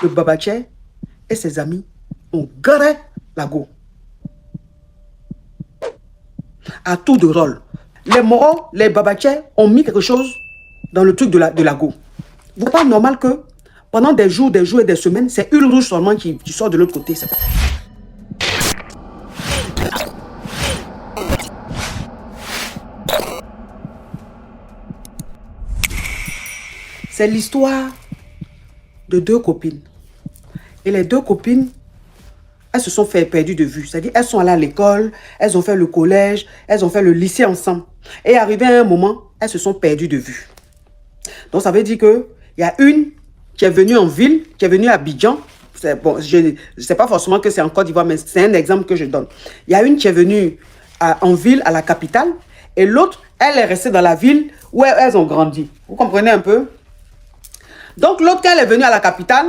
le Babaché et ses amis ont garé la go. À tour de rôle. Les Moro, les Babaché ont mis quelque chose dans le truc de la go. Vous pas normal que pendant des jours et des semaines, c'est une rouge seulement qui sort de l'autre côté. C'est l'histoire de deux copines. Et les deux copines, elles se sont fait perdues de vue. C'est-à-dire, elles sont allées à l'école, elles ont fait le collège, elles ont fait le lycée ensemble. Et arrivé à un moment, elles se sont perdues de vue. Donc, ça veut dire qu'il y a une qui est venue en ville, qui est venue à Abidjan. Bon, je ne sais pas forcément que c'est en Côte d'Ivoire, mais c'est un exemple que je donne. Il y a une qui est venue en ville, à la capitale, et l'autre, elle est restée dans la ville où elles ont grandi. Vous comprenez un peu? Donc, l'autre, quand elle est venue à la capitale,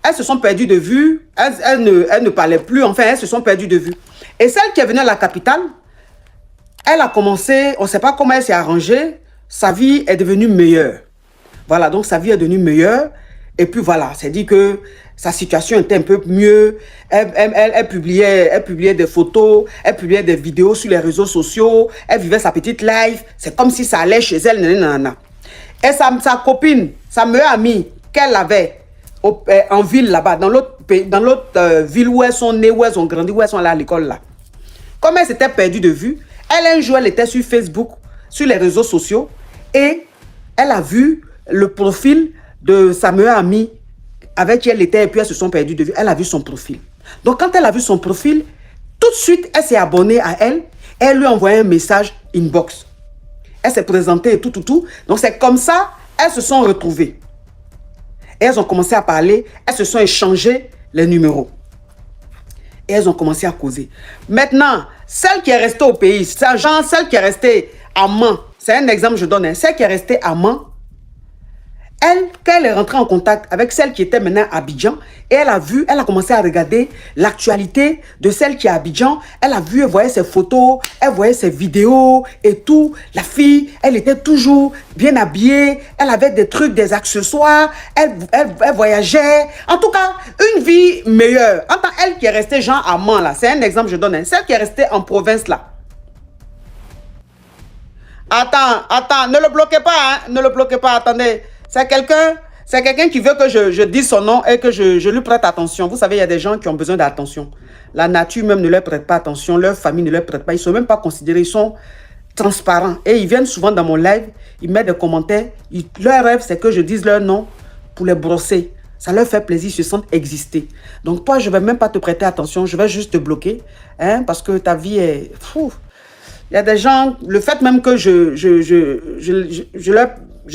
elles se sont perdues de vue, elles ne parlaient plus, enfin, elles se sont perdues de vue. Et celle qui est venue à la capitale, elle a commencé, on ne sait pas comment elle s'est arrangée, sa vie est devenue meilleure. Voilà, donc sa vie est devenue meilleure. Et puis voilà, c'est dit que sa situation était un peu mieux. Elle publiait des photos, elle publiait des vidéos sur les réseaux sociaux, elle vivait sa petite life. C'est comme si ça allait chez elle. Nanana. Et sa copine, sa meilleure amie qu'elle avait en ville là-bas, dans l'autre ville où elles sont nées, où elles ont grandi, où elles sont allées à l'école là. Comme elle s'était perdue de vue, un jour, elle était sur Facebook, sur les réseaux sociaux, et elle a vu le profil de sa meilleure amie avec qui elle était, et puis elles se sont perdues de vue. Elle a vu son profil. Donc, quand elle a vu son profil, tout de suite, elle s'est abonnée à elle, et elle lui a envoyé un message inbox. Elle s'est présentée et tout. Donc, c'est comme ça, elles se sont retrouvées. Et elles ont commencé à parler, elles se sont échangées les numéros. Et elles ont commencé à causer. Maintenant, celle qui est restée au pays, celle qui est restée à Mans, c'est un exemple que je donne, celle qui est restée à Mans, quand elle est rentrée en contact avec celle qui était maintenant à Abidjan, et elle a commencé à regarder l'actualité de celle qui est à Abidjan. Elle a vu, elle voyait ses photos, elle voyait ses vidéos et tout. La fille, elle était toujours bien habillée, elle avait des trucs, des accessoires, elle voyageait. En tout cas, une vie meilleure. Enfin, elle qui est restée genre à Mans là, c'est un exemple que je donne, celle qui est restée en province là. Attends, ne le bloquez pas, hein, ne le bloquez pas, attendez. C'est quelqu'un qui veut que je dise son nom et que je lui prête attention. Vous savez, il y a des gens qui ont besoin d'attention. La nature même ne leur prête pas attention, leur famille ne leur prête pas. Ils ne sont même pas considérés, ils sont transparents. Et ils viennent souvent dans mon live, ils mettent des commentaires. Leur rêve, c'est que je dise leur nom pour les brosser. Ça leur fait plaisir, ils se sentent exister. Donc toi, je ne vais même pas te prêter attention, je vais juste te bloquer. Hein, parce que ta vie est... Fou. Il y a des gens, le fait même que je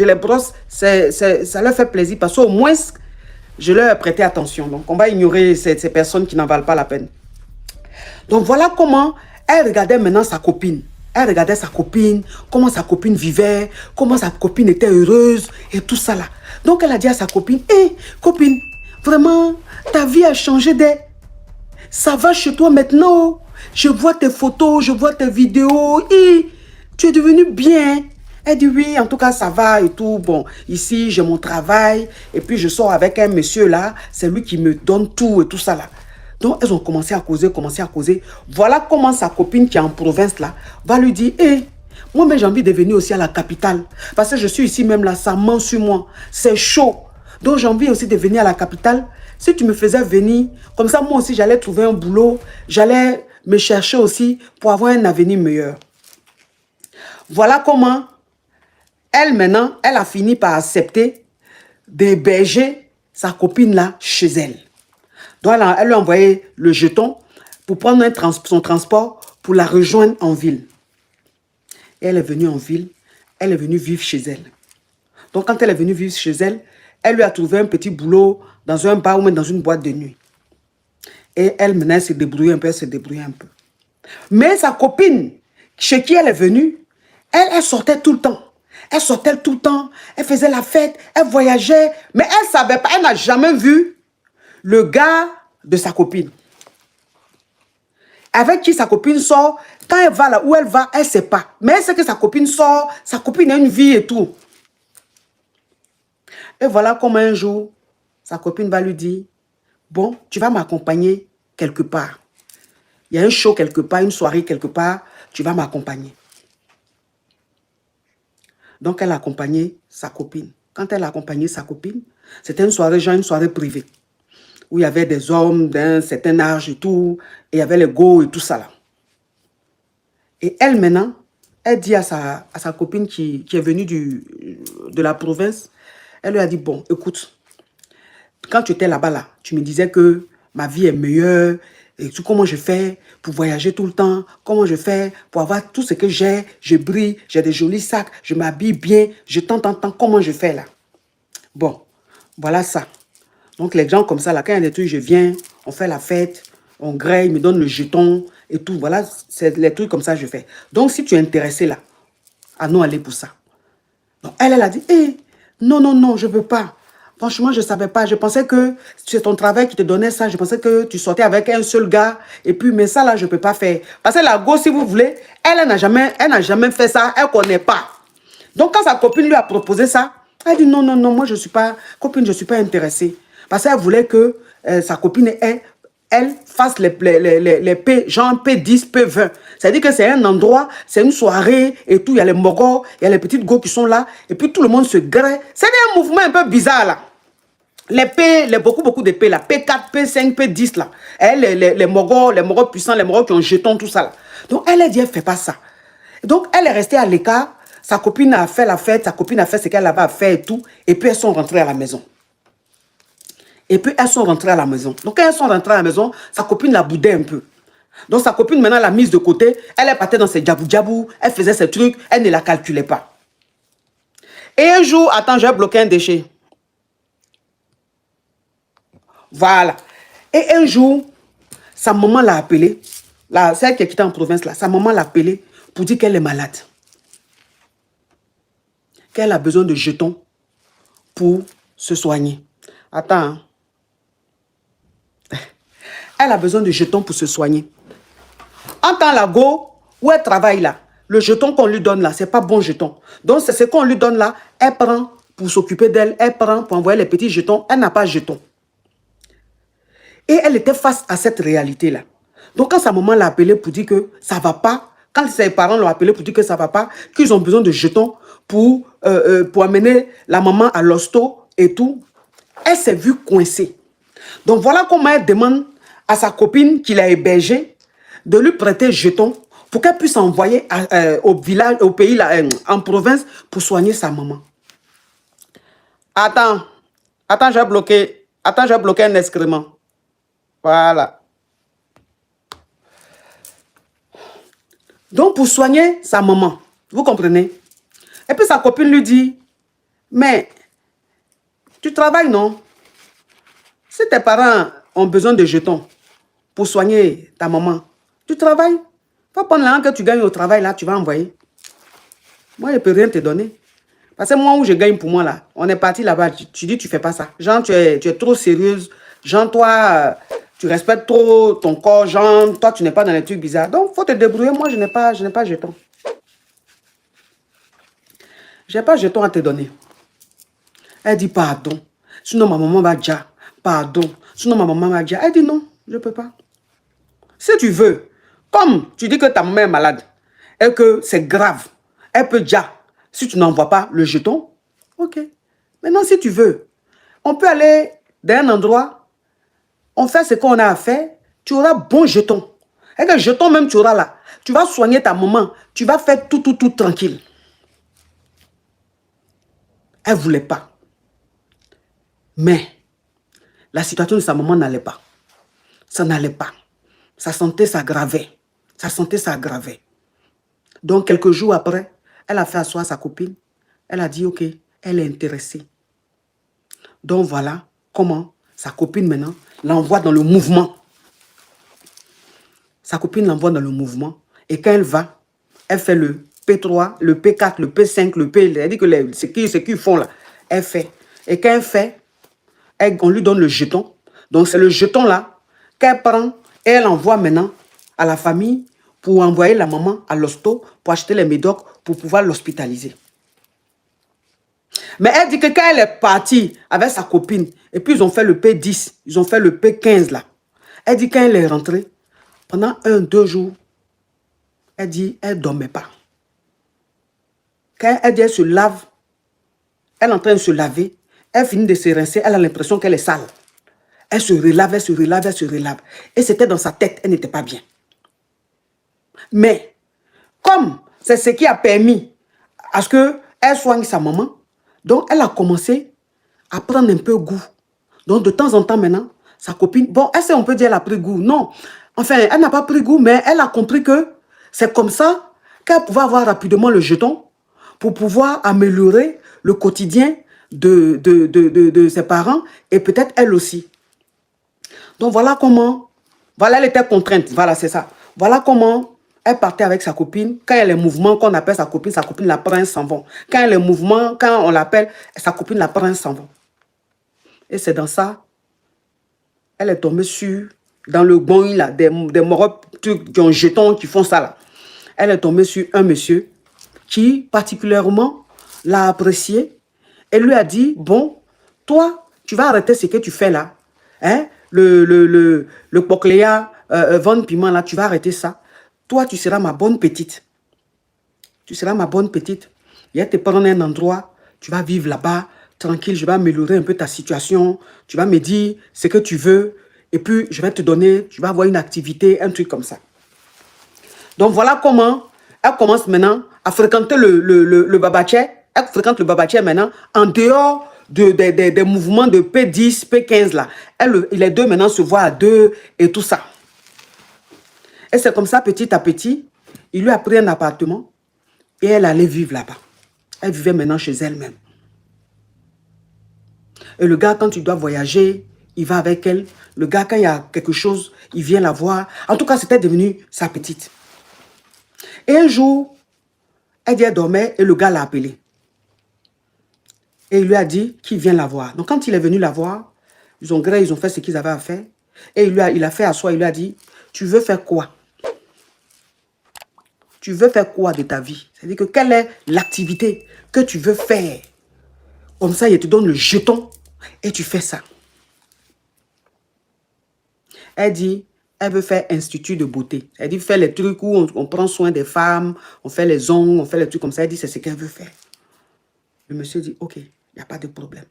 les brosse, ça leur fait plaisir parce qu'au moins, je leur ai prêté attention. Donc, on va ignorer ces personnes qui n'en valent pas la peine. Donc, voilà comment elle regardait maintenant sa copine. Elle regardait sa copine, comment sa copine vivait, comment sa copine était heureuse et tout ça là. Donc, elle a dit à sa copine, hé, copine, vraiment, ta vie a changé ça va chez toi maintenant. Je vois tes photos, je vois tes vidéos. Et tu es devenue bien. Elle dit oui, en tout cas, ça va et tout. Bon, ici, j'ai mon travail. Et puis, je sors avec un monsieur là. C'est lui qui me donne tout et tout ça là. Donc, elles ont commencé à causer, Voilà comment sa copine qui est en province là va lui dire, hé, moi, mais j'ai envie de venir aussi à la capitale. Parce que je suis ici même là, ça ment sur moi. C'est chaud. Donc, j'ai envie aussi de venir à la capitale. Si tu me faisais venir, comme ça, moi aussi, j'allais trouver un boulot. J'allais me chercher aussi pour avoir un avenir meilleur. Voilà comment elle, maintenant, elle a fini par accepter d'héberger sa copine là chez elle. Donc, elle lui a envoyé le jeton pour prendre son transport pour la rejoindre en ville. Et elle est venue en ville, elle est venue vivre chez elle. Donc, quand elle est venue vivre chez elle, elle lui a trouvé un petit boulot dans un bar ou même dans une boîte de nuit. Et elle, maintenant, elle se débrouille un peu, Mais sa copine, chez qui elle est venue, elle sortait tout le temps. Elle faisait la fête, elle voyageait. Mais elle ne savait pas, elle n'a jamais vu le gars de sa copine. Avec qui sa copine sort, quand elle va là où elle va, elle ne sait pas. Mais elle sait que sa copine sort, sa copine a une vie et tout. Et voilà comment un jour, sa copine va lui dire, bon, tu vas m'accompagner quelque part. Il y a un show quelque part, une soirée quelque part, tu vas m'accompagner. Donc, elle a accompagné sa copine. Quand elle a accompagné sa copine, c'était une soirée, genre une soirée privée, où il y avait des hommes d'un certain âge et tout, et il y avait les go et tout ça là. Et elle, maintenant, elle dit à sa copine qui est venue de la province, elle lui a dit, bon, écoute, quand tu étais là-bas, là, tu me disais que ma vie est meilleure, et tout, comment je fais pour voyager tout le temps, comment je fais pour avoir tout ce que j'ai, je brille, j'ai des jolis sacs, je m'habille bien, je t'entends, comment je fais là. Bon, voilà ça. Donc les gens comme ça, là, quand il y a des trucs, je viens, on fait la fête, on graille, ils me donnent le jeton et tout. Voilà, c'est les trucs comme ça que je fais. Donc si tu es intéressé là, à nous aller pour ça. Donc elle a dit, non, non, non, je ne veux pas. Franchement, je ne savais pas. Je pensais que c'est ton travail qui te donnait ça. Je pensais que tu sortais avec un seul gars. Et puis, mais ça là, je ne peux pas faire. Parce que la go, si vous voulez, elle n'a jamais fait ça. Elle ne connaît pas. Donc quand sa copine lui a proposé ça, elle dit non, non, non, moi je ne suis pas, copine, je ne suis pas intéressée. Parce qu'elle voulait que sa copine, elle fasse les P, genre P10, P20. C'est-à-dire que c'est un endroit, c'est une soirée et tout, il y a les mogos, il y a les petites go qui sont là, et puis tout le monde se grée. C'est un mouvement un peu bizarre là. Les P, beaucoup de P là, P4, P5, P10 là. Les mogos puissants, les mogos qui ont jeton, tout ça là. Donc elle a dit, elle ne fait pas ça. Donc elle est restée à l'écart. Sa copine a fait la fête, sa copine a fait ce qu'elle avait à faire et tout. Et puis elles sont rentrées à la maison. Donc quand elles sont rentrées à la maison, sa copine la boudait un peu. Donc sa copine maintenant l'a mise de côté. Elle est partie dans ses djabou-djabou. Elle faisait ses trucs. Elle ne la calculait pas. Et un jour, attends, je vais bloquer un déchet. Voilà. Et un jour, sa maman l'a appelée. Celle qui est quittée en province là. Sa maman l'a appelée pour dire qu'elle est malade. Qu'elle a besoin de jetons pour se soigner. Attends. Hein. Elle a besoin de jetons pour se soigner. En temps la go, où elle travaille là, le jeton qu'on lui donne là, c'est pas bon jeton. Donc c'est ce qu'on lui donne là, elle prend pour s'occuper d'elle, elle prend pour envoyer les petits jetons, elle n'a pas de jetons. Et elle était face à cette réalité là. Donc quand sa maman l'a appelée pour dire que ça va pas, quand ses parents l'ont appelé pour dire que ça va pas, qu'ils ont besoin de jetons pour amener la maman à l'hosto et tout, elle s'est vue coincée. Donc voilà comment elle demande à sa copine qui l'a hébergée de lui prêter jetons pour qu'elle puisse envoyer au village, au pays, là, en province, pour soigner sa maman. Attends, j'ai bloqué un excrément. Voilà. Donc pour soigner sa maman, vous comprenez? Et puis sa copine lui dit, mais tu travailles, non? Si tes parents ont besoin de jetons pour soigner ta maman, tu travailles. Va prendre l'argent que tu gagnes au travail, là, tu vas envoyer. Moi, je ne peux rien te donner. Parce que moi, où je gagne pour moi, là, on est parti là-bas, tu dis, tu ne fais pas ça. Genre, tu es trop sérieuse. Genre, toi, tu respectes trop ton corps. Genre, toi, tu n'es pas dans les trucs bizarres. Donc, il faut te débrouiller. Moi, je n'ai pas jeton. Je n'ai pas jeton à te donner. Elle dit, pardon. Sinon, ma maman va dire, pardon. Sinon, ma maman va dire, elle dit, non, je ne peux pas. Si tu veux, comme tu dis que ta maman est malade et que c'est grave, elle peut dire, si tu n'envoies pas le jeton, ok. Maintenant, si tu veux, on peut aller dans un endroit, on fait ce qu'on a à faire, tu auras bon jeton. Et que jeton même tu auras là, tu vas soigner ta maman, tu vas faire tout tranquille. Elle ne voulait pas. Mais la situation de sa maman n'allait pas. Ça n'allait pas. Sa santé s'aggravait. Donc, quelques jours après, elle a fait asseoir sa copine. Elle a dit, ok, elle est intéressée. Donc, voilà comment sa copine, maintenant, l'envoie dans le mouvement. Sa copine l'envoie dans le mouvement. Et quand elle va, elle fait le P3, le P4, le P5, le P... Elle dit que ce qu'ils font là, elle fait. Et quand elle fait, on lui donne le jeton. Donc, c'est le jeton là qu'elle prend et elle envoie maintenant à la famille pour envoyer la maman à l'hosto pour acheter les médocs pour pouvoir l'hospitaliser. Mais elle dit que quand elle est partie avec sa copine, et puis ils ont fait le P10, ils ont fait le P15 là. Elle dit quand elle est rentrée, pendant 1-2 jours, elle dit elle ne dormait pas. Quand elle dit elle se lave, elle est en train de se laver, elle finit de se rincer, elle a l'impression qu'elle est sale. Elle se relave, elle se relave, elle se relave. Et c'était dans sa tête, elle n'était pas bien. Mais, comme c'est ce qui a permis à ce qu'elle soigne sa maman, donc elle a commencé à prendre un peu goût. Donc de temps en temps maintenant, sa copine, bon, elle sait, on peut dire elle a pris goût. Non, enfin, elle n'a pas pris goût, mais elle a compris que c'est comme ça qu'elle pouvait avoir rapidement le jeton pour pouvoir améliorer le quotidien de ses parents et peut-être elle aussi. Donc voilà comment, voilà, elle était contrainte, voilà, c'est ça. Voilà comment elle partait avec sa copine. Quand elle est mouvement, qu'on appelle sa copine la prend, elle s'en va. Quand elle est mouvement, quand on l'appelle, sa copine la prend, elle s'en va. Et c'est dans ça, elle est tombée sur, dans le bon, là, des morts qui ont jetons, qui font ça là. Elle est tombée sur un monsieur qui particulièrement l'a apprécié et lui a dit, bon, toi, tu vas arrêter ce que tu fais là. Hein? Le Cochléa Von Piment là, tu vas arrêter ça. Toi, tu seras ma bonne petite. Tu seras ma bonne petite. Je vais te prendre un endroit, tu vas vivre là-bas, tranquille, je vais améliorer un peu ta situation. Tu vas me dire ce que tu veux. Et puis, je vais te donner, tu vas avoir une activité, un truc comme ça. Donc, voilà comment elle commence maintenant à fréquenter le babaché. Elle fréquente le babaché maintenant en dehors des mouvements de P10, P15 là. Les deux maintenant se voient à deux et tout ça. Et c'est comme ça, petit à petit, il lui a pris un appartement et elle allait vivre là-bas. Elle vivait maintenant chez elle-même. Et le gars, quand il doit voyager, il va avec elle. Le gars, quand il y a quelque chose, il vient la voir. En tout cas, c'était devenu sa petite. Et un jour, elle dit elle dormait et le gars l'a appelé. Et il lui a dit qu'il vient la voir. Donc quand il est venu la voir, ils ont fait ce qu'ils avaient à faire. Et il a fait asseoir, il lui a dit, tu veux faire quoi? Tu veux faire quoi de ta vie? C'est-à-dire que quelle est l'activité que tu veux faire? Comme ça, il te donne le jeton et tu fais ça. Elle dit, elle veut faire institut de beauté. Elle dit, faire les trucs où on prend soin des femmes, on fait les ongles, on fait les trucs comme ça. Elle dit, c'est ce qu'elle veut faire. Le monsieur dit, ok, il n'y a pas de problème.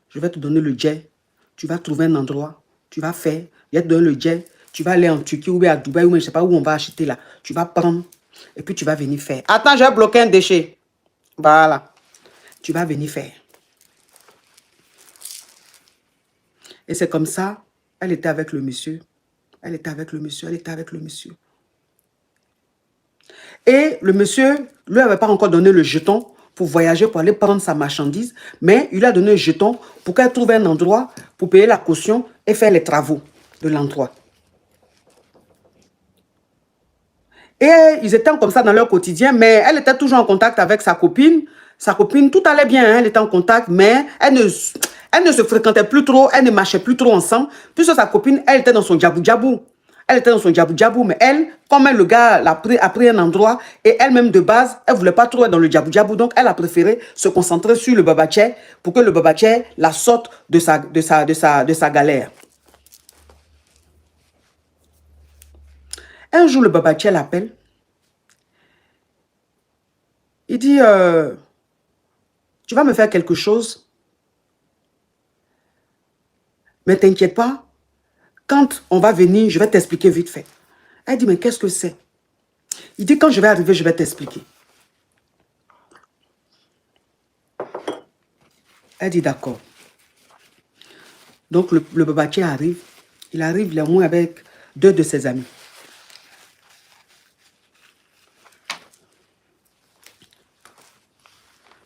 Je vais te donner le jet. Tu vas trouver un endroit. Tu vas faire. Je vais te donner le jet. Tu vas aller en Turquie ou bien à Dubaï ou je ne sais pas où on va acheter là. Tu vas prendre et puis tu vas venir faire. Attends, je vais bloquer un déchet. Voilà. Tu vas venir faire. Et c'est comme ça, elle était avec le monsieur. Elle était avec le monsieur, elle était avec le monsieur. Et le monsieur, lui n'avait pas encore donné le jeton pour voyager, pour aller prendre sa marchandise, mais il lui a donné un jeton pour qu'elle trouve un endroit pour payer la caution et faire les travaux de l'endroit. Et ils étaient comme ça dans leur quotidien, mais elle était toujours en contact avec sa copine. Sa copine, tout allait bien, hein, elle était en contact, mais elle ne se fréquentait plus trop, elle ne marchait plus trop ensemble. Puisque sa copine, elle était dans son djabou-djabou. Elle était dans son djabou-djabou, mais elle, comme le gars a pris un endroit, et elle-même de base, elle ne voulait pas trop être dans le djabou-djabou, donc elle a préféré se concentrer sur le babaché pour que le babaché la sorte de sa galère. Un jour, le babaché l'appelle. Il dit, tu vas me faire quelque chose, mais t'inquiète pas, quand on va venir, je vais t'expliquer vite fait. Elle dit, mais qu'est-ce que c'est? Il dit, quand je vais arriver, je vais t'expliquer. Elle dit, d'accord. Donc, le babaché arrive. Il arrive le moins avec 2 de ses amis.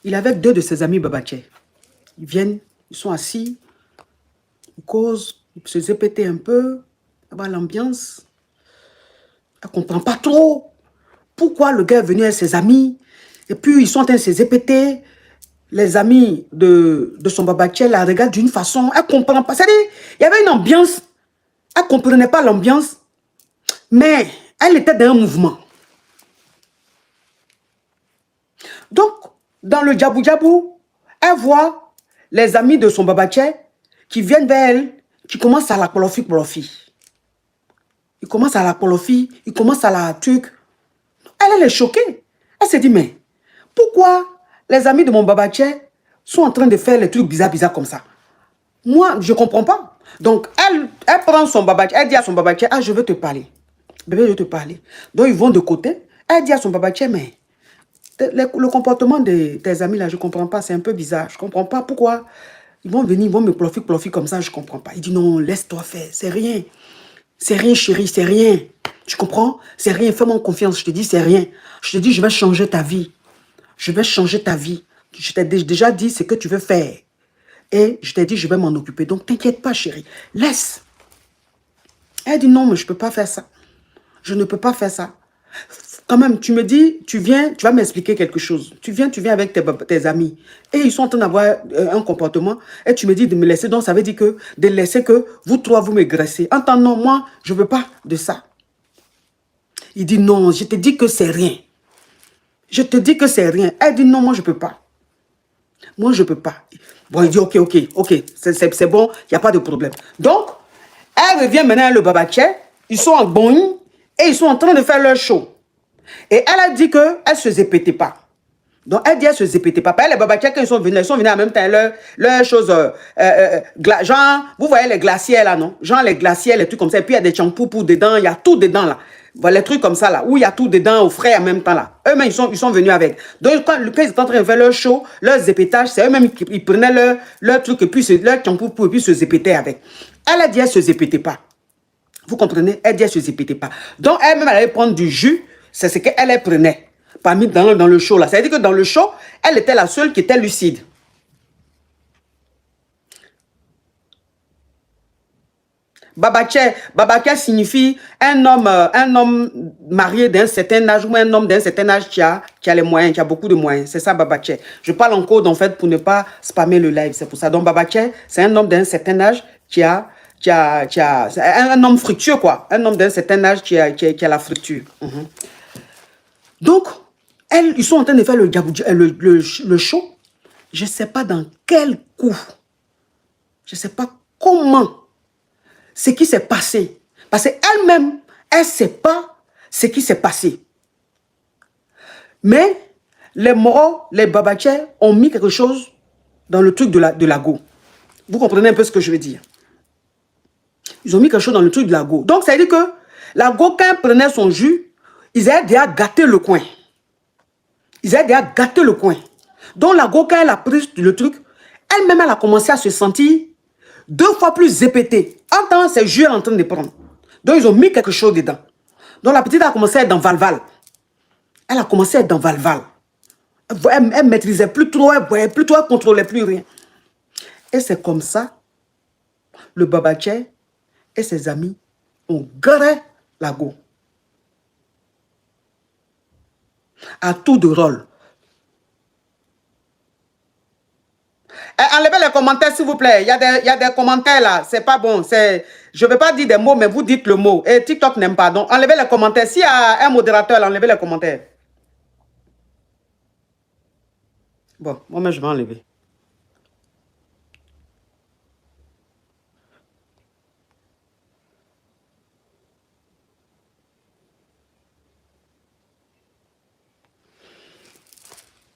Il est avec 2 de ses amis babaché. Ils viennent, ils sont assis, ils causent, ils se zépéter un peu, avoir l'ambiance. Elle ne comprend pas trop pourquoi le gars est venu avec ses amis. Et puis, ils sont en train de se zépéter. Les amis de son babaché la regardent d'une façon, elle ne comprend pas. C'est-à-dire, il y avait une ambiance, elle ne comprenait pas l'ambiance, mais elle était dans un mouvement. Donc, dans le djabou-djabou, Elle voit les amis de son babaché qui viennent vers elle, qui commencent à la polofi. Ils commencent à la polofi, ils commencent à la truc. Elle est choquée. Elle se dit, mais pourquoi les amis de mon babaché sont en train de faire les trucs bizarres comme ça? Moi, je ne comprends pas. Donc, elle prend son babaché, elle dit à son babaché, ah, je veux te parler. Bébé, je veux te parler. Donc, ils vont de côté. Elle dit à son babaché, mais le comportement de tes amis là, je ne comprends pas, c'est un peu bizarre. Je ne comprends pas pourquoi ils vont venir, ils vont me plofi comme ça, je ne comprends pas. Il dit non, laisse-toi faire, c'est rien. C'est rien, chérie, c'est rien. Tu comprends? C'est rien, fais-moi confiance, je te dis, c'est rien. Je te dis, je vais changer ta vie. Je vais changer ta vie. Je t'ai déjà dit ce que tu veux faire. Et je t'ai dit, je vais m'en occuper. Donc, t'inquiète pas, chérie. Laisse. Elle dit, non, mais je ne peux pas faire ça. Je ne peux pas faire ça. Quand même, tu me dis, tu viens, tu vas m'expliquer quelque chose. Tu viens avec tes amis. Et ils sont en train d'avoir un comportement. Et tu me dis de me laisser. Donc, ça veut dire que de laisser que vous trois, vous me graissez. Entends, non, moi, je ne veux pas de ça. Il dit, non, je te dis que c'est rien. Je te dis que c'est rien. Elle dit, non, moi, je ne peux pas. Moi, je ne peux pas. Bon, il dit, ok, c'est bon, il n'y a pas de problème. Donc, elle revient maintenant à le babaché. Ils sont en bonne et ils sont en train de faire leur show. Et elle a dit qu'elle ne se zépétait pas. Donc, elle dit qu'elle ne se zépétait pas. Les babaché, quand ils sont venus en même temps, leur chose, genre, vous voyez les glaciers là, non? Genre les glaciers, les trucs comme ça. Et puis, il y a des champoupous dedans, il y a tout dedans là. Voilà, les trucs comme ça là, où il y a tout dedans au frais en même temps là. Eux-mêmes, ils sont venus avec. Donc, quand ils étaient en train de faire leur show, leur zépétage, c'est eux-mêmes qui ils prenaient leur truc et puis leur champoupou et puis se zépétaient avec. Elle a dit qu'elle ne se zépétait pas. Vous comprenez? Elle dit qu'elle ne se zépétait pas. Donc, elle-même, elle allait prendre du jus. C'est ce qu'elle prenait parmi dans le show là. Ça veut dire que dans le show, elle était la seule qui était lucide. Babaché signifie un homme marié d'un certain âge ou un homme d'un certain âge qui a les moyens, qui a beaucoup de moyens. C'est ça, babaché. Je parle en code, en fait, pour ne pas spammer le live. C'est pour ça. Donc, babaché, c'est un homme d'un certain âge qui a un homme fructueux, quoi. Un homme d'un certain âge qui a la fructure. Donc, ils sont en train de faire le show. Je ne sais pas dans quel coup. Je ne sais pas comment. Ce qui s'est passé. Parce qu'elle-même, elle ne sait pas ce qui s'est passé. Mais les Moro, les Babaché ont mis quelque chose dans le truc de la go. Vous comprenez un peu ce que je veux dire? Ils ont mis quelque chose dans le truc de la go. Donc, ça veut dire que la go, quand elle prenait son jus, ils avaient déjà gâté le coin. Donc, la go, quand elle a pris le truc, elle-même, elle a commencé à se sentir 2 fois plus zépétée. En temps, c'est jus en train de prendre. Donc, ils ont mis quelque chose dedans. Donc, la petite a commencé à être dans Valval. Elle a commencé à être dans Valval. Elle ne maîtrisait plus trop, elle ne voyait plus trop, elle ne contrôlait plus rien. Et c'est comme ça, le babaché et ses amis ont garé la go. À tout de rôle. Enlevez les commentaires, s'il vous plaît. Il y a des commentaires là. C'est pas bon. Je ne vais pas dire des mots, mais vous dites le mot. Et TikTok n'aime pas. Donc, enlevez les commentaires. S'il y a un modérateur, là, enlevez les commentaires. Bon, moi-même, je vais enlever.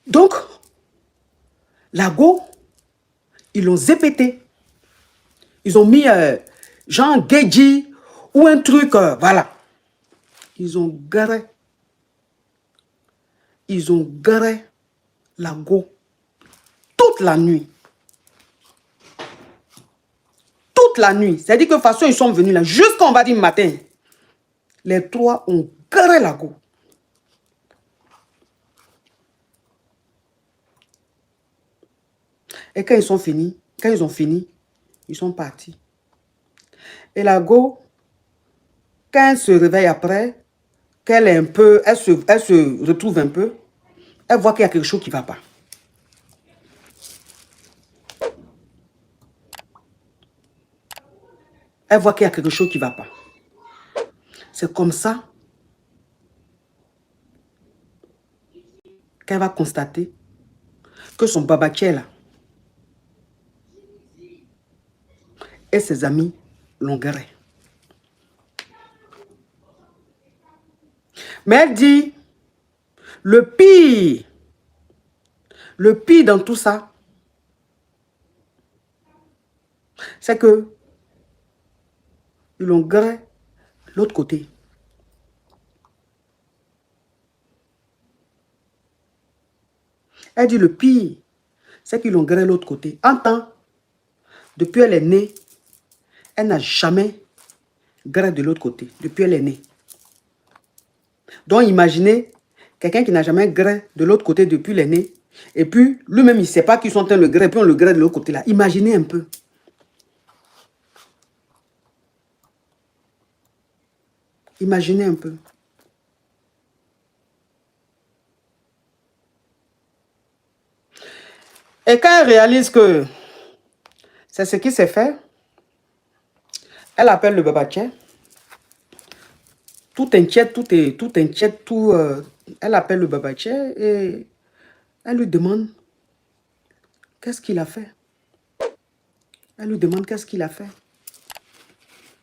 Donc, la go, ils l'ont zépété. Ils ont mis Jean Guedji ou un truc, voilà. Ils ont garé. Ils ont garé la go toute la nuit. Toute la nuit. C'est-à-dire que de toute façon, ils sont venus là jusqu'à, on va dire, matin. Les 3 ont garé la go. Et quand ils ont fini, ils sont partis. Et la go, quand elle se réveille après, qu'elle est un peu, elle se retrouve un peu, elle voit qu'il y a quelque chose qui ne va pas. Elle voit qu'il y a quelque chose qui ne va pas. C'est comme ça qu'elle va constater que son babaché là, et ses amis l'engrais. Mais elle dit, le pire dans tout ça, c'est que ils l'ont gré l'autre côté. Elle dit le pire, c'est qu'ils l'ont gré l'autre côté. En temps, depuis elle est née, elle n'a jamais gré de l'autre côté. Depuis elle est née. Donc imaginez quelqu'un qui n'a jamais gré de l'autre côté depuis elle est née. Et puis lui-même, il ne sait pas qu'ils sont en train de le gré, puis on le gré de l'autre côté là. Imaginez un peu. Imaginez un peu. Et quand elle réalise que c'est ce qui s'est fait, elle appelle le babaché. Tout inquiète, elle appelle le babaché et elle lui demande qu'est-ce qu'il a fait. Elle lui demande qu'est-ce qu'il a fait.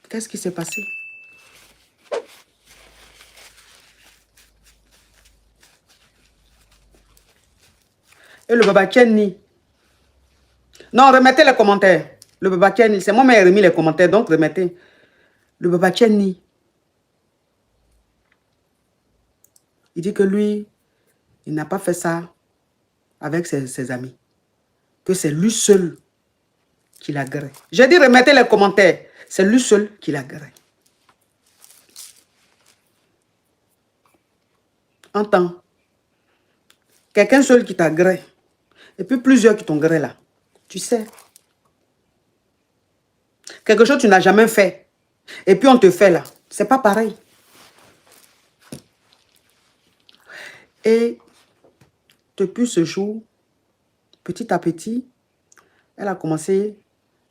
Qu'est-ce qui s'est passé? Et le babaché nie. Non, remettez les commentaires. Le babaché nie. C'est moi qui ai remis les commentaires, donc remettez. Le babaché nie. Il dit que lui, il n'a pas fait ça avec ses amis. Que c'est lui seul qui l'a gré. J'ai dit remettez les commentaires. C'est lui seul qui l'a gré. Entends. Quelqu'un seul qui t'a gré. Et puis plusieurs qui t'ont gré là. Tu sais. Quelque chose que tu n'as jamais fait. Et puis on te fait là. C'est pas pareil. Et depuis ce jour, petit à petit, elle a commencé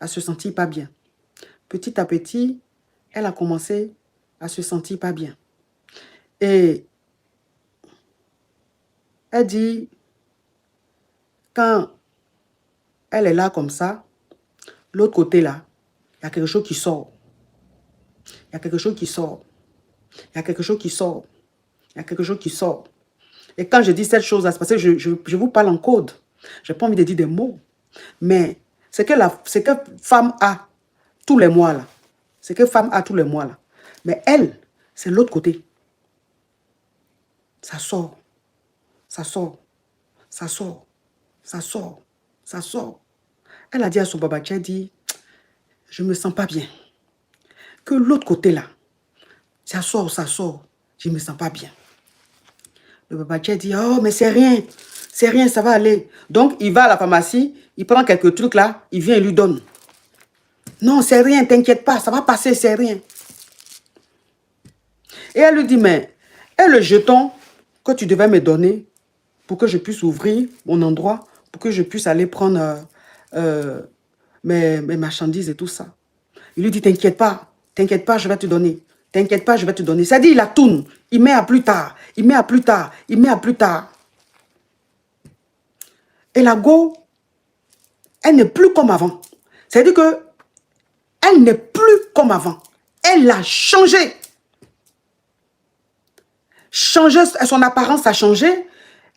à se sentir pas bien. Petit à petit, elle a commencé à se sentir pas bien. Et elle dit, quand elle est là comme ça, l'autre côté là, il y a quelque chose qui sort. Il y a quelque chose qui sort. Il y a quelque chose qui sort. Il y a quelque chose qui sort. Et quand je dis cette chose-là, c'est parce que je vous parle en code. Je n'ai pas envie de dire des mots. Mais c'est que femme a tous les mois là. C'est que femme a tous les mois là. Mais elle, c'est l'autre côté. Ça sort. Ça sort. Ça sort. Ça sort. Ça sort. Elle a dit à son babaché, elle dit, je ne me sens pas bien. Que l'autre côté là, ça sort, je ne me sens pas bien. Le babaché dit, oh, mais c'est rien, ça va aller. Donc, il va à la pharmacie, il prend quelques trucs là, il vient et lui donne. Non, c'est rien, t'inquiète pas, ça va passer, c'est rien. Et elle lui dit, mais, et le jeton que tu devais me donner pour que je puisse ouvrir mon endroit, pour que je puisse aller prendre mes marchandises et tout ça. Il lui dit, t'inquiète pas, je vais te donner. T'inquiète pas, je vais te donner. Ça dit, il la tourne. Il met à plus tard. Il met à plus tard. Il met à plus tard. Et la go, elle n'est plus comme avant. C'est-à-dire que elle n'est plus comme avant. Elle a changé. Son apparence a changé.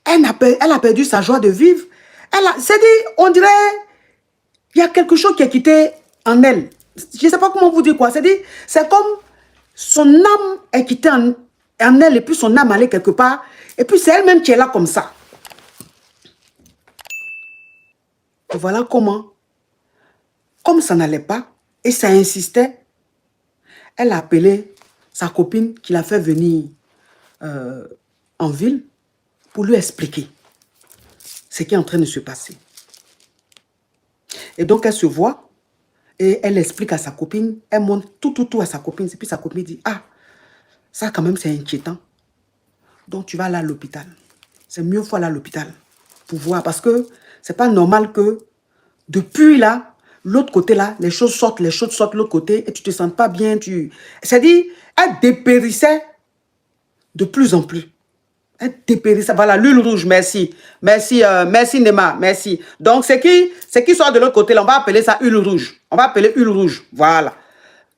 Elle a perdu sa joie de vivre. C'est-à-dire, on dirait, il y a quelque chose qui est quitté en elle. Je ne sais pas comment vous dire quoi. C'est-à-dire, c'est comme son âme est quittée en elle et puis son âme allait quelque part. Et puis c'est elle-même qui est là comme ça. Et voilà comment, comme ça n'allait pas et ça insistait, elle a appelé sa copine qui l'a fait venir en ville pour lui expliquer ce qui est en train de se passer. Et donc elle se voit. Et elle explique à sa copine, elle montre tout à sa copine. Et puis sa copine dit, ah, ça quand même c'est inquiétant. Donc tu vas aller à l'hôpital. C'est mieux faut aller à l'hôpital pour voir. Parce que c'est pas normal que depuis là, l'autre côté là, les choses sortent de l'autre côté et tu te sens pas bien. C'est-à-dire, elle dépérissait de plus en plus. Elle dépérissait. Voilà, l'huile rouge, merci. Merci, merci Nema, merci. Donc, c'est qui sort de l'autre côté, là, on va appeler ça huile rouge. On va appeler huile rouge, voilà.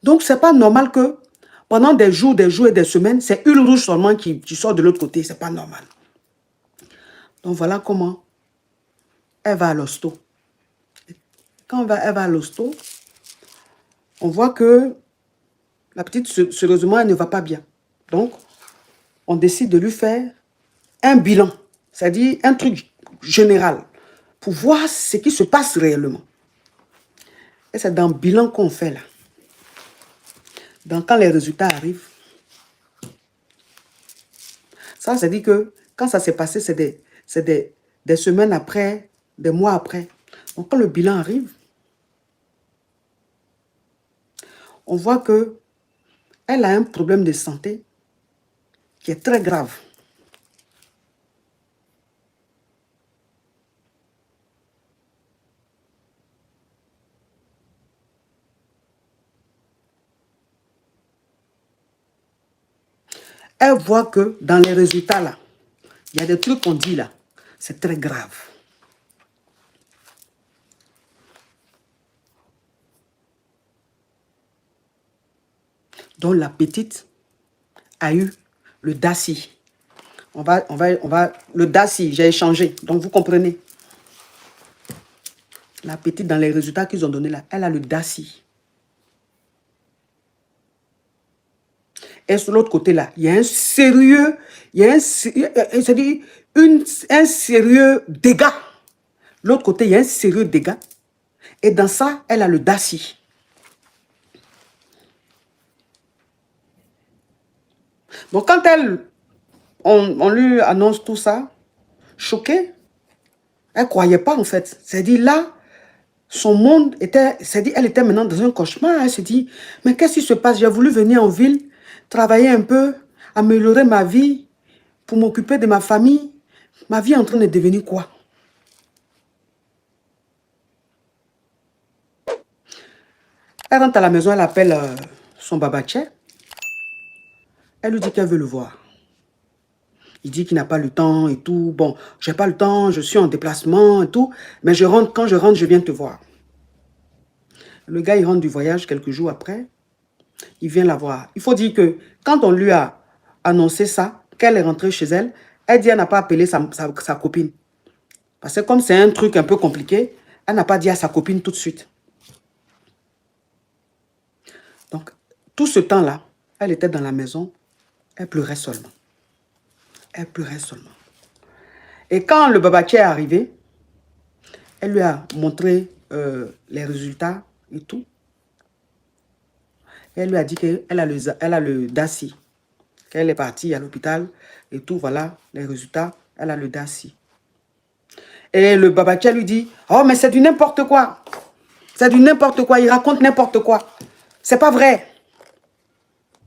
Donc, c'est pas normal que pendant des jours et des semaines, c'est huile rouge seulement qui sort de l'autre côté. C'est pas normal. Donc, voilà comment elle va à l'hosto. Quand elle va à l'hosto, on voit que la petite, sérieusement, elle ne va pas bien. Donc, on décide de lui faire un bilan, c'est-à-dire un truc général, pour voir ce qui se passe réellement. Et c'est dans le bilan qu'on fait là. Donc, quand les résultats arrivent, ça, c'est-à-dire que quand ça s'est passé, c'est des semaines après, des mois après. Donc, quand le bilan arrive, on voit que elle a un problème de santé qui est très grave. Elle voit que dans les résultats là, il y a des trucs qu'on dit là, c'est très grave. Donc la petite a eu le DASI. Le DASI, j'ai échangé. Donc vous comprenez. La petite, dans les résultats qu'ils ont donnés là, elle a le DASI. Et sur l'autre côté là, il y a un sérieux, un sérieux dégât. L'autre côté, il y a un sérieux dégât. Et dans ça, elle a le DASI. Donc quand on lui annonce tout ça, choquée, elle ne croyait pas en fait. C'est-à-dire là, son monde était, c'est-à-dire elle était maintenant dans un cauchemar. Elle se dit, mais qu'est-ce qui se passe? J'ai voulu venir en ville, travailler un peu, améliorer ma vie, pour m'occuper de ma famille. Ma vie est en train de devenir quoi? Elle rentre à la maison, elle appelle son babaché. Elle lui dit qu'elle veut le voir. Il dit qu'il n'a pas le temps et tout. Bon, j'ai pas le temps, je suis en déplacement et tout. Mais quand je rentre, je viens te voir. Le gars, il rentre du voyage quelques jours après. Il vient la voir. Il faut dire que quand on lui a annoncé ça, qu'elle est rentrée chez elle, elle dit qu'elle n'a pas appelé sa copine. Parce que comme c'est un truc un peu compliqué, elle n'a pas dit à sa copine tout de suite. Donc, tout ce temps-là, elle était dans la maison, elle pleurait seulement. Elle pleurait seulement. Et quand le babaché est arrivé, elle lui a montré les résultats et tout. Et elle lui a dit qu'elle a le DASI. Qu'elle est partie à l'hôpital et tout, voilà, les résultats, elle a le DASI. Et le babaché lui dit, oh mais c'est du n'importe quoi. C'est du n'importe quoi, il raconte n'importe quoi. C'est pas vrai.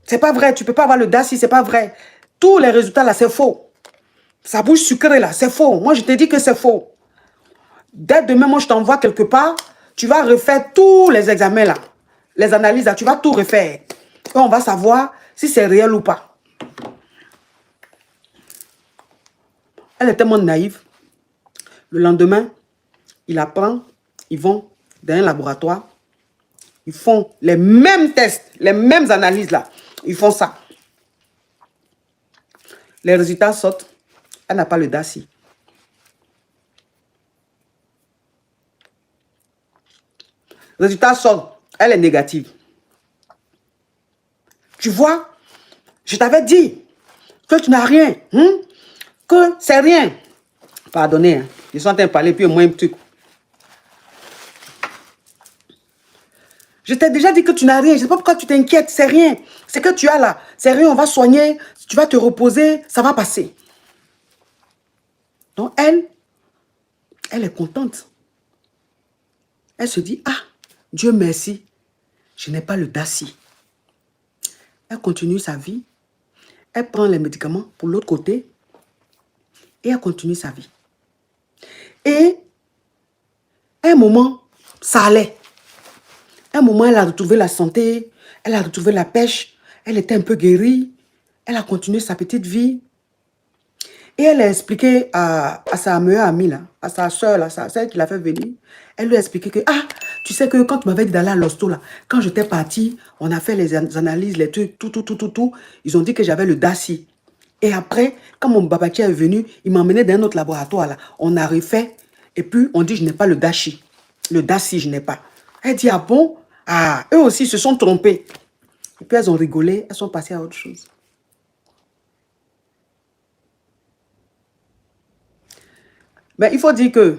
C'est pas vrai, tu peux pas avoir le DASI, c'est pas vrai. Tous les résultats là, c'est faux. Sa bouche sucrée là, c'est faux. Moi, je te dis que c'est faux. Dès demain, moi, je t'envoie quelque part. Tu vas refaire tous les examens là. Les analyses là, tu vas tout refaire. Et on va savoir si c'est réel ou pas. Elle est tellement naïve. Le lendemain, il apprend, ils vont dans un laboratoire. Ils font les mêmes tests, les mêmes analyses là. Ils font ça. Les résultats sortent. Elle n'a pas le DASI. Résultat sort, elle est négative. Tu vois, je t'avais dit que tu n'as rien, que c'est rien. Pardonnez, hein. Ils sont en train de parler, puis au moins un truc. Je t'ai déjà dit que tu n'as rien, je ne sais pas pourquoi tu t'inquiètes, c'est rien. C'est que tu as là, c'est rien, on va soigner, tu vas te reposer, ça va passer. Donc elle est contente. Elle se dit, ah, Dieu merci, je n'ai pas le DASI. Elle continue sa vie. Elle prend les médicaments pour l'autre côté. Et elle continue sa vie. Et à un moment, ça allait. À un moment, elle a retrouvé la santé. Elle a retrouvé la pêche. Elle était un peu guérie. Elle a continué sa petite vie. Et elle a expliqué à sa meilleure amie, là, à sa soeur, là, celle qui l'a fait venir. Elle lui a expliqué que, ah, tu sais que quand tu m'avais dit d'aller à l'hosto, là, quand j'étais partie, on a fait les analyses, les trucs, tout. Ils ont dit que j'avais le DACI. Et après, quand mon babatier est venu, il m'a emmené dans un autre laboratoire, là. On a refait. Et puis, on dit, je n'ai pas le DACI. Le DACI, je n'ai pas. Elle dit, ah bon? Ah, eux aussi se sont trompés. Et puis, elles ont rigolé. Elles sont passées à autre chose. Mais il faut dire que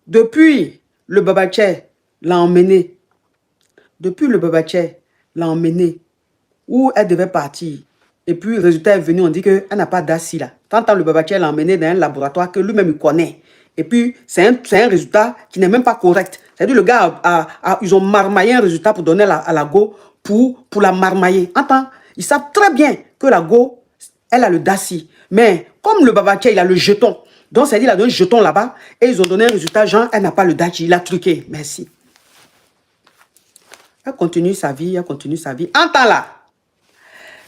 depuis le Babaché l'a emmené, où elle devait partir, et puis le résultat est venu, on dit qu'elle n'a pas d'assis là. Tant le Babaché l'a emmené dans un laboratoire que lui-même il connaît. Et puis c'est un résultat qui n'est même pas correct. C'est-à-dire le gars, ils ont marmaillé un résultat pour donner à la go, pour la marmailler. Entends, ils savent très bien que la go, elle a le DACI. Mais comme le Babaché, il a le jeton, donc c'est-à-dire il a donné un jeton là-bas, et ils ont donné un résultat, genre, elle n'a pas le DACI, il a truqué. Merci. Elle continue sa vie, elle continue sa vie. Entends là.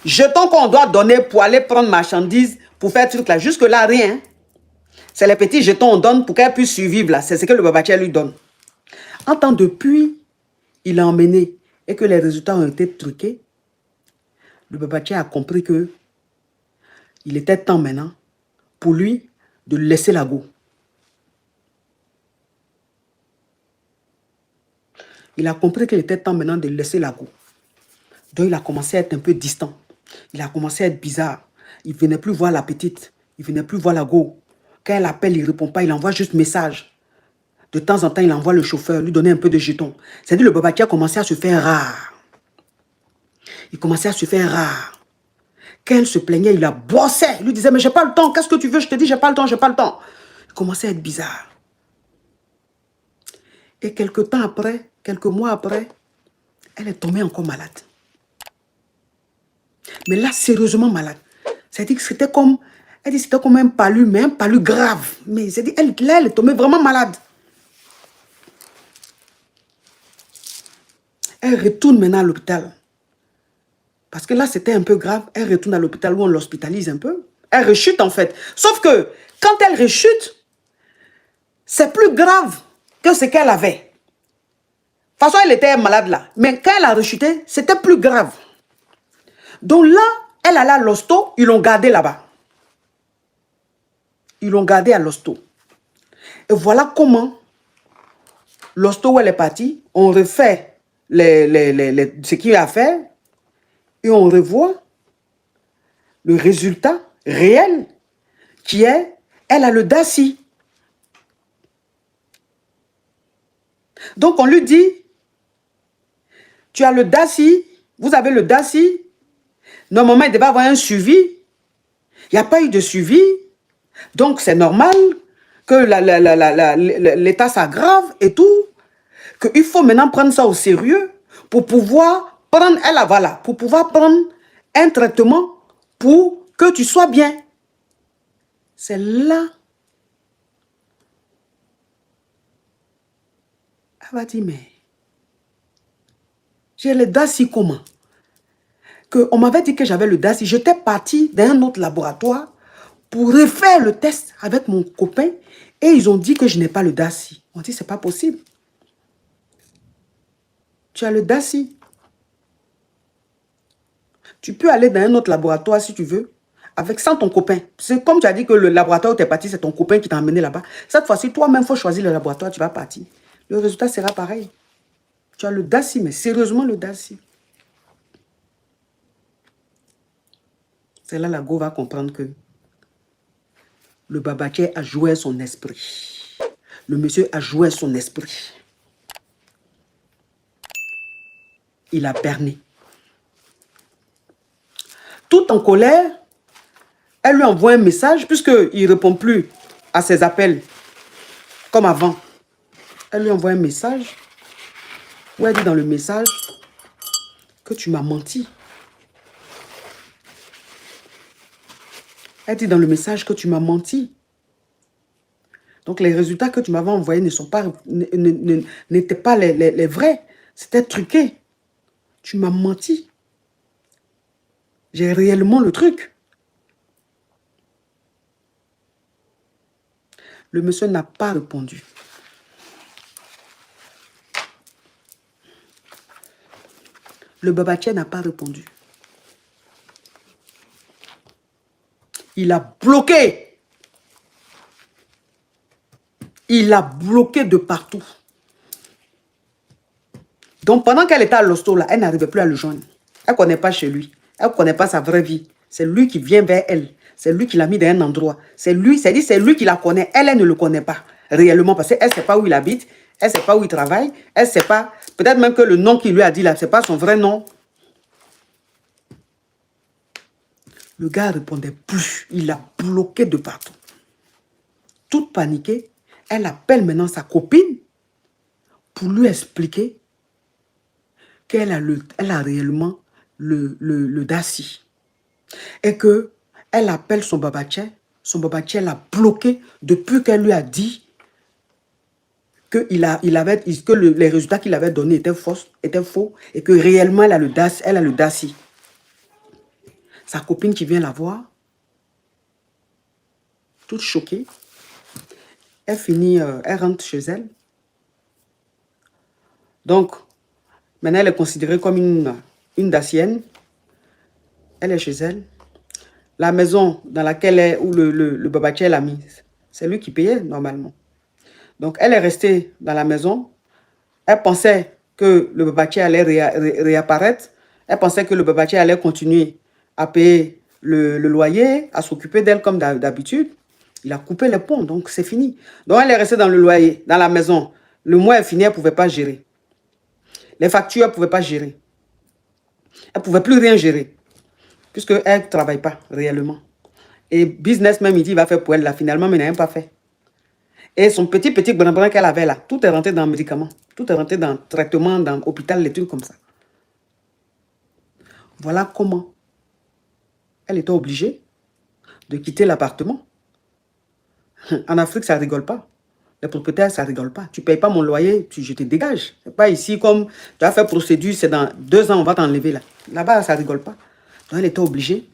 Jeton qu'on doit donner pour aller prendre marchandises, pour faire truc là. Jusque-là, rien. C'est les petits jetons qu'on donne pour qu'elle puisse survivre là. C'est ce que le Babaché lui donne. Entends, depuis, il l'a emmené et que les résultats ont été truqués, le Babaché a compris que il était temps maintenant pour lui de laisser la go. Il a compris qu'il était temps maintenant de laisser la go. Donc il a commencé à être un peu distant. Il a commencé à être bizarre. Il ne venait plus voir la petite. Il ne venait plus voir la go. Quand elle appelle, il ne répond pas. Il envoie juste message. De temps en temps, il envoie le chauffeur, lui donner un peu de jetons. C'est-à-dire le Babaché a commencé à se faire rare. Il commençait à se faire rare. Quand elle se plaignait, il la bossait. Il lui disait, mais j'ai pas le temps. Qu'est-ce que tu veux? Je te dis, j'ai pas le temps, j'ai pas le temps. Il commençait à être bizarre. Et quelques temps après, quelques mois après, elle est tombée encore malade. Mais là, sérieusement malade. C'est-à-dire que c'était comme, elle dit c'était comme un palu, mais un palu grave. Mais c'est-à-dire, là, elle est tombée vraiment malade. Elle retourne maintenant à l'hôpital. Parce que là, c'était un peu grave. Elle retourne à l'hôpital où on l'hospitalise un peu. Elle rechute en fait. Sauf que quand elle rechute, c'est plus grave que ce qu'elle avait. De toute façon, elle était malade là. Mais quand elle a rechuté, c'était plus grave. Donc là, elle allait à l'hosto, ils l'ont gardée là-bas. Ils l'ont gardée à l'hosto. Et voilà comment l'hosto où elle est partie, on refait ce qu'il y a à faire et on revoit le résultat réel qui est, elle a le DACI. Donc on lui dit, tu as le DACI, vous avez le DACI, normalement il devait avoir un suivi, il n'y a pas eu de suivi, donc c'est normal que l'état s'aggrave et tout, qu'il faut maintenant prendre ça au sérieux pour pouvoir prendre, pour pouvoir prendre un traitement pour que tu sois bien. C'est là. Elle va dire, mais j'ai le DACI comment? On m'avait dit que j'avais le DACI. J'étais partie dans un autre laboratoire pour refaire le test avec mon copain et ils ont dit que je n'ai pas le DACI. On dit, c'est pas possible. Tu as le DACI. Tu peux aller dans un autre laboratoire si tu veux, sans ton copain. C'est comme tu as dit que le laboratoire où tu es parti, c'est ton copain qui t'a emmené là-bas. Cette fois-ci, toi-même, il faut choisir le laboratoire, tu vas partir. Le résultat sera pareil. Tu as le DACI, mais sérieusement le DACI. C'est là la go va comprendre que le Babaché a joué son esprit. Le monsieur a joué son esprit. Il a berné. Tout en colère, elle lui envoie un message, puisqu'il ne répond plus à ses appels comme avant. Elle lui envoie un message où elle dit dans le message que tu m'as menti. Elle dit dans le message que tu m'as menti. Donc les résultats que tu m'avais envoyés n'étaient pas les vrais. C'était truqué. Tu m'as menti. J'ai réellement le truc. Le monsieur n'a pas répondu. Le babatier n'a pas répondu. Il a bloqué. Il a bloqué de partout. Donc, pendant qu'elle était à l'hosto, là, elle n'arrivait plus à le joindre. Elle ne connaît pas chez lui. Elle ne connaît pas sa vraie vie. C'est lui qui vient vers elle. C'est lui qui l'a mis dans un endroit. C'est lui, c'est-à-dire c'est lui qui la connaît. Elle ne le connaît pas réellement parce qu'elle ne sait pas où il habite. Elle ne sait pas où il travaille. Elle ne sait pas. Peut-être même que le nom qu'il lui a dit là, ce n'est pas son vrai nom. Le gars ne répondait plus. Il l'a bloqué de partout. Toute paniquée, elle appelle maintenant sa copine pour lui expliquer qu'elle a réellement le Daci. Et qu'elle appelle son babatier l'a bloqué depuis qu'elle lui a dit que, les résultats qu'il avait donnés étaient faux et que réellement elle a le Daci. Sa copine qui vient la voir, toute choquée, elle rentre chez elle. Donc, maintenant elle est considérée comme une dacienne. Elle est chez elle. La maison dans laquelle où le babatier l'a mise, c'est lui qui payait normalement. Donc, elle est restée dans la maison. Elle pensait que le babatier allait réapparaître. Elle pensait que le babatier allait continuer à payer le loyer, à s'occuper d'elle comme d'habitude. Il a coupé les ponts, donc c'est fini. Donc, elle est restée dans le loyer, dans la maison. Le mois est fini, elle ne pouvait pas gérer. Les factures, elle ne pouvait pas gérer. Elle ne pouvait plus rien gérer, puisqu'elle ne travaille pas réellement. Et business même, il dit, il va faire pour elle, là, finalement, mais il n'a même pas fait. Et son petit brin qu'elle avait là, tout est rentré dans le médicament. Tout est rentré dans le traitement, dans l'hôpital, les trucs comme ça. Voilà comment elle était obligée de quitter l'appartement. En Afrique, ça ne rigole pas. Les propriétaires, ça ne rigole pas. Tu ne payes pas mon loyer, je te dégage. Ce n'est pas ici comme tu as fait procédure, c'est dans 2 ans, on va t'enlever là. Là-bas, ça ne rigole pas. Donc, elle était obligée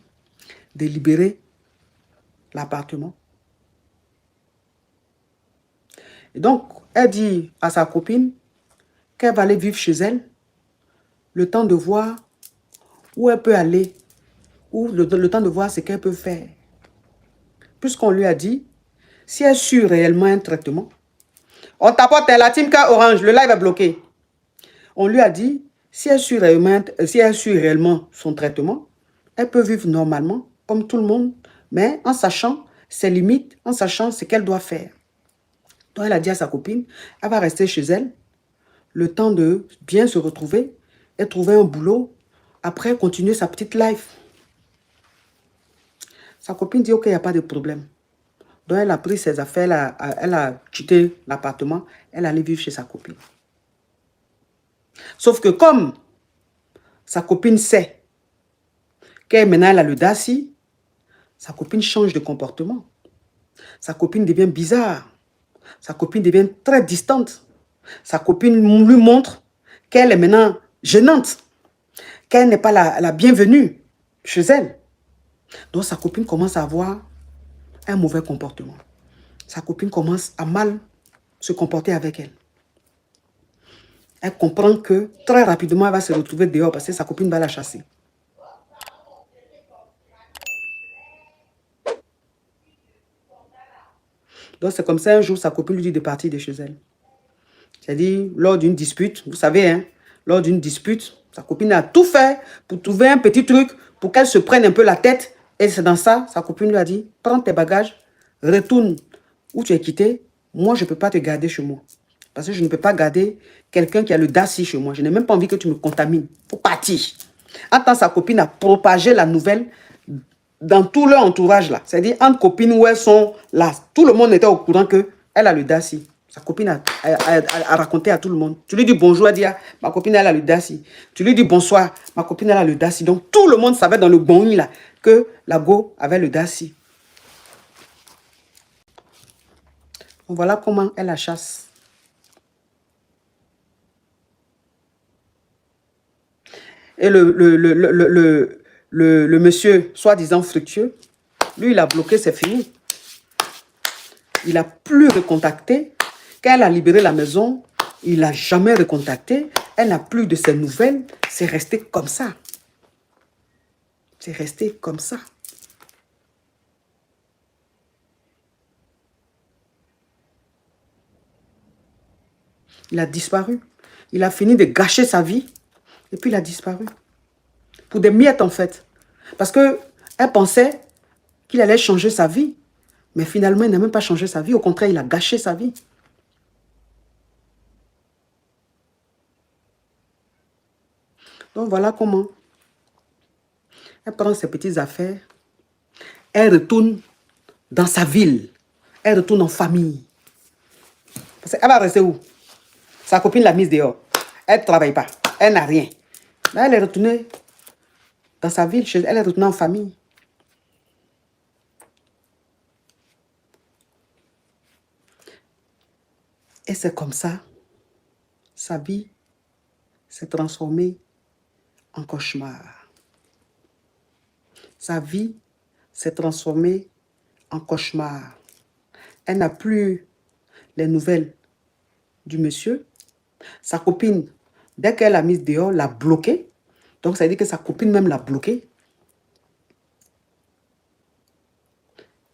de libérer l'appartement. Et donc, elle dit à sa copine qu'elle va aller vivre chez elle, le temps de voir où elle peut aller, ou le temps de voir ce qu'elle peut faire. Puisqu'on lui a dit, si elle suit réellement un traitement, on t'apporte la team K orange, le live est bloqué. On lui a dit, si elle suit réellement son traitement, elle peut vivre normalement, comme tout le monde, mais en sachant ses limites, en sachant ce qu'elle doit faire. Donc elle a dit à sa copine, elle va rester chez elle, le temps de bien se retrouver et trouver un boulot, après continuer sa petite life. Sa copine dit, ok, il n'y a pas de problème. Donc elle a pris ses affaires, elle a quitté l'appartement, elle allait vivre chez sa copine. Sauf que comme sa copine sait qu'elle maintenant elle a le Daci, sa copine change de comportement. Sa copine devient bizarre. Sa copine devient très distante. Sa copine lui montre qu'elle est maintenant gênante, qu'elle n'est pas la bienvenue chez elle. Donc sa copine commence à avoir un mauvais comportement. Sa copine commence à mal se comporter avec elle. Elle comprend que très rapidement, elle va se retrouver dehors parce que sa copine va la chasser. Donc c'est comme ça, un jour, sa copine lui dit de partir de chez elle. C'est-à-dire, lors d'une dispute, vous savez, hein, lors d'une dispute, sa copine a tout fait pour trouver un petit truc pour qu'elle se prenne un peu la tête. Et c'est dans ça, sa copine lui a dit, prends tes bagages, retourne où tu es quitté. Moi, je ne peux pas te garder chez moi. Parce que je ne peux pas garder quelqu'un qui a le Daci chez moi. Je n'ai même pas envie que tu me contamines. Il faut partir. En tant que sa copine a propagé la nouvelle dans tout leur entourage là. C'est-à-dire, entre copines où elles sont là, tout le monde était au courant qu'elle a le Daci. Sa copine a raconté à tout le monde. Tu lui dis bonjour, elle dit, ah, ma copine elle a le Daci. Tu lui dis bonsoir, ma copine elle a le Daci. Donc tout le monde savait dans le bon là que la go avait le Daci. Donc, voilà comment elle la chasse. Et le monsieur, soi-disant fructueux, lui, il a bloqué, c'est fini. Il n'a plus recontacté. Quand elle a libéré la maison, il n'a jamais recontacté. Elle n'a plus de ses nouvelles. C'est resté comme ça. C'est resté comme ça. Il a disparu. Il a fini de gâcher sa vie. Et puis il a disparu. Pour des miettes en fait. Parce qu'elle pensait qu'il allait changer sa vie. Mais finalement, il n'a même pas changé sa vie. Au contraire, il a gâché sa vie. Donc voilà comment. Elle prend ses petites affaires. Elle retourne dans sa ville. Elle retourne en famille. Parce qu'elle va rester où? Sa copine l'a mise dehors. Elle ne travaille pas. Elle n'a rien. Là, elle est retournée dans sa ville. Elle est retournée en famille. Et c'est comme ça. Sa vie s'est transformée en cauchemar. Sa vie s'est transformée en cauchemar. Elle n'a plus les nouvelles du monsieur. Sa copine, dès qu'elle l'a mise dehors, l'a bloquée. Donc, ça veut dire que sa copine même l'a bloquée.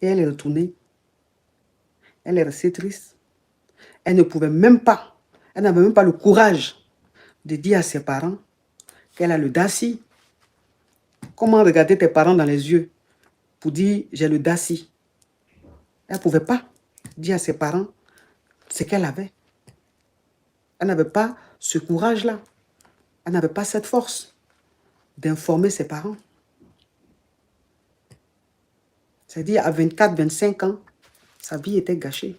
Et elle est retournée. Elle est restée triste. Elle ne pouvait même pas, elle n'avait même pas le courage de dire à ses parents qu'elle a le Daci. Comment regarder tes parents dans les yeux pour dire j'ai le Daci? Elle ne pouvait pas dire à ses parents ce qu'elle avait. Elle n'avait pas ce courage-là. Elle n'avait pas cette force d'informer ses parents. C'est-à-dire à 24, 25 ans, sa vie était gâchée.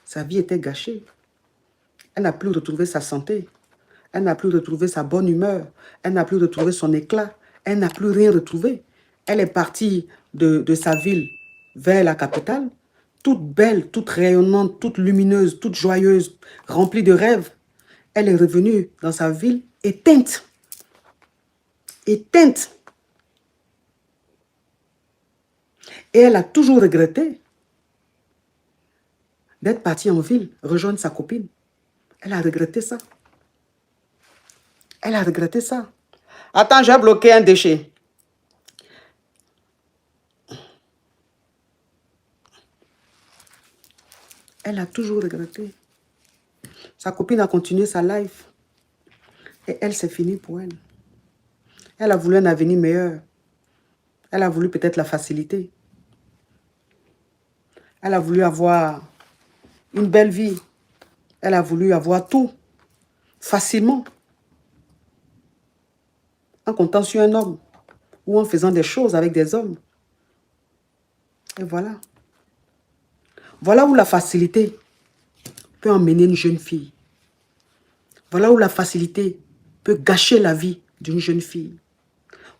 Sa vie était gâchée. Elle n'a plus retrouvé sa santé. Elle n'a plus retrouvé sa bonne humeur. Elle n'a plus retrouvé son éclat. Elle n'a plus rien retrouvé. Elle est partie de sa ville vers la capitale, toute belle, toute rayonnante, toute lumineuse, toute joyeuse, remplie de rêves. Elle est revenue dans sa ville éteinte. Éteinte. Et elle a toujours regretté d'être partie en ville, rejoindre sa copine. Elle a regretté ça. Elle a regretté ça. Attends, j'ai bloqué un déchet. Elle a toujours regretté. Sa copine a continué sa life. Et elle, c'est fini pour elle. Elle a voulu un avenir meilleur. Elle a voulu peut-être la facilité. Elle a voulu avoir une belle vie. Elle a voulu avoir tout facilement. En comptant sur un homme ou en faisant des choses avec des hommes. Et voilà. Voilà où la facilité peut emmener une jeune fille. Voilà où la facilité peut gâcher la vie d'une jeune fille.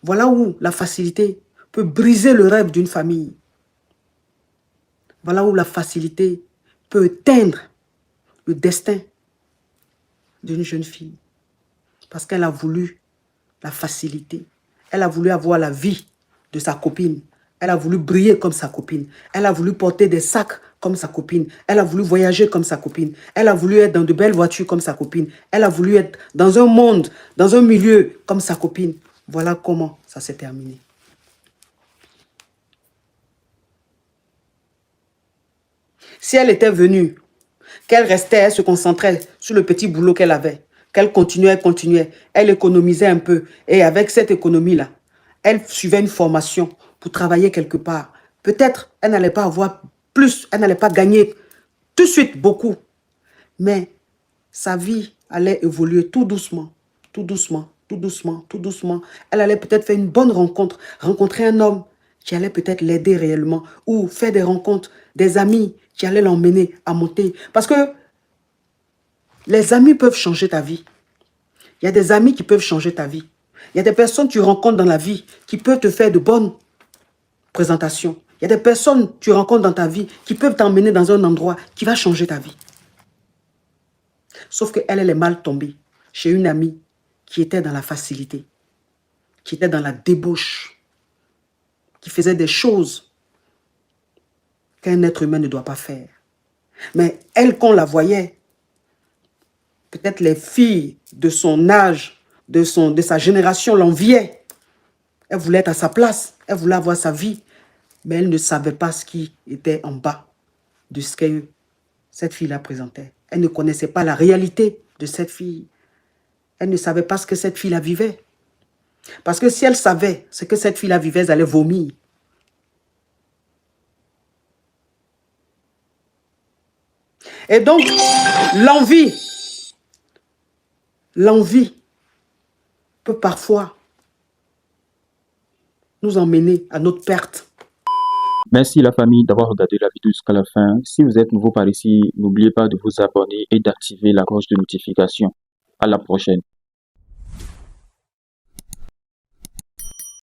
Voilà où la facilité peut briser le rêve d'une famille. Voilà où la facilité peut éteindre le destin d'une jeune fille. Parce qu'elle a voulu la facilité. Elle a voulu avoir la vie de sa copine. Elle a voulu briller comme sa copine. Elle a voulu porter des sacs comme sa copine. Elle a voulu voyager comme sa copine. Elle a voulu être dans de belles voitures comme sa copine. Elle a voulu être dans un monde, dans un milieu comme sa copine. Voilà comment ça s'est terminé. Si elle était venue, qu'elle restait, elle se concentrait sur le petit boulot qu'elle avait, qu'elle continuait, elle économisait un peu. Et avec cette économie-là, elle suivait une formation pour travailler quelque part. Peut-être elle n'allait pas avoir plus, elle n'allait pas gagner tout de suite beaucoup. Mais sa vie allait évoluer tout doucement, tout doucement, tout doucement, tout doucement. Elle allait peut-être faire une bonne rencontre, rencontrer un homme qui allait peut-être l'aider réellement ou faire des rencontres, des amis qui allaient l'emmener à monter. Parce que les amis peuvent changer ta vie. Il y a des amis qui peuvent changer ta vie. Il y a des personnes que tu rencontres dans la vie qui peuvent te faire de bonnes présentations. Il y a des personnes que tu rencontres dans ta vie qui peuvent t'emmener dans un endroit qui va changer ta vie. Sauf qu'elle, elle est mal tombée chez une amie qui était dans la facilité, qui était dans la débauche, qui faisait des choses qu'un être humain ne doit pas faire. Mais elle, quand on la voyait, peut-être les filles de son âge, de sa génération l'enviaient. Elle voulait être à sa place, elle voulait avoir sa vie, mais elle ne savait pas ce qui était en bas de ce que cette fille-là présentait. Elle ne connaissait pas la réalité de cette fille. Elle ne savait pas ce que cette fille-là vivait. Parce que si elle savait ce que cette fille-là vivait, elle allait vomir. Et donc, l'envie peut parfois nous emmener à notre perte. Merci la famille d'avoir regardé la vidéo jusqu'à la fin. Si vous êtes nouveau par ici, n'oubliez pas de vous abonner et d'activer la cloche de notification. À la prochaine.